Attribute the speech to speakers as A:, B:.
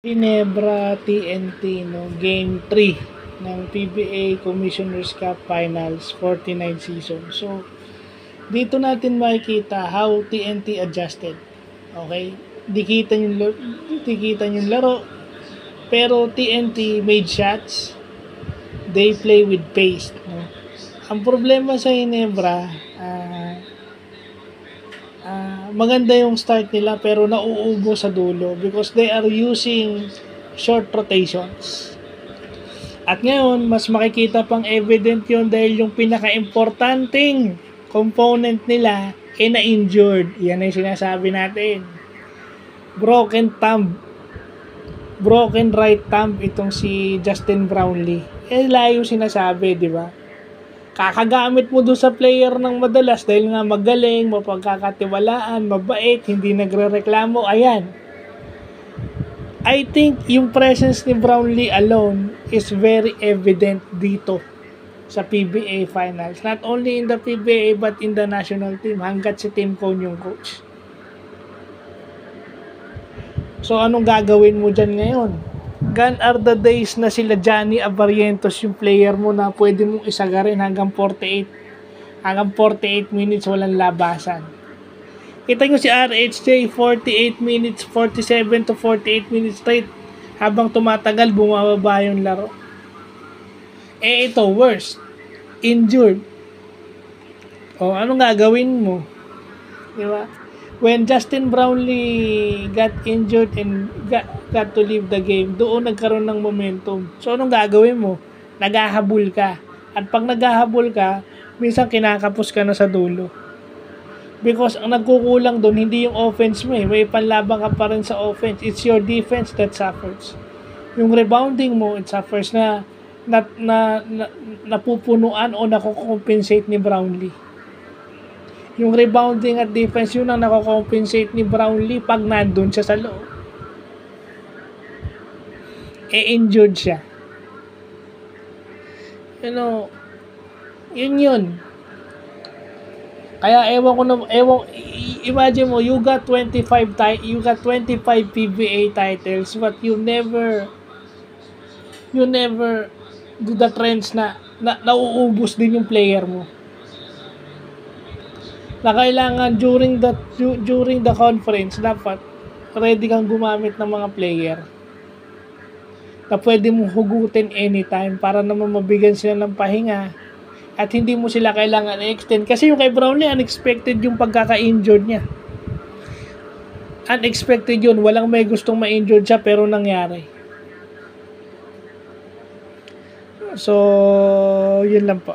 A: Ginebra TNT, no, Game 3 ng PBA Commissioner's Cup Finals 49 season. So, dito natin makikita how TNT adjusted. Okay? Dikitan yung laro, pero TNT made shots. They play with pace. No? Ang problema sa Ginebra, maganda yung start nila pero nauubo sa dulo because they are using short rotations. At ngayon, mas makikita pang evident yun dahil yung pinaka-importanting component nila na-injured. Yan ay sinasabi natin. Broken thumb. Broken right thumb itong si Justin Brownlee. Layo sinasabi, di ba? Kakagamit mo doon sa player ng madalas dahil nga magaling, mapagkakatiwalaan, mabait, hindi nagrereklamo. Ayan. I think yung presence ni Brownlee alone is very evident dito sa PBA Finals. Not only in the PBA but in the national team hanggat si Tim Cone yung coach. So anong gagawin mo dyan ngayon? Gone are the days na sila Johnny Abarrientos yung player mo na pwede mong isagarin hanggang 48 minutes walang labasan. Kita nyo si RHJ 48 minutes, 47 to 48 minutes straight habang tumatagal bumababa yung laro. Ito worst, injured. Anong gagawin mo? Di ba? When Justin Brownlee got injured and got to leave the game, doon nagkaroon ng momentum. So, anong gagawin mo? Naghahabol ka. At pag naghahabol ka, minsan kinakapos ka na sa dulo. Because ang nagkukulang doon, hindi yung offense mo eh. May panlabang ka pa rin sa offense. It's your defense that suffers. Yung rebounding mo, it suffers na napupunuan o nakukompensate ni Brownlee. Yung rebounding at defense, yun ang nakukompensate ni Brownlee pag nandun siya sa loob. Injured siya. Yun. Kaya imagine mo, you got 25 PBA titles, but you never do the trends na nauubos din yung player mo. Na kailangan during the conference dapat ready kang gumamit ng mga player na pwede mong hugutin anytime para naman mabigyan sila ng pahinga at hindi mo sila kailangan i-extend kasi yung kay Brownlee unexpected yung pagkaka-injured niya. Unexpected yun, walang may gustong ma-injured siya pero nangyari. So yun lang po.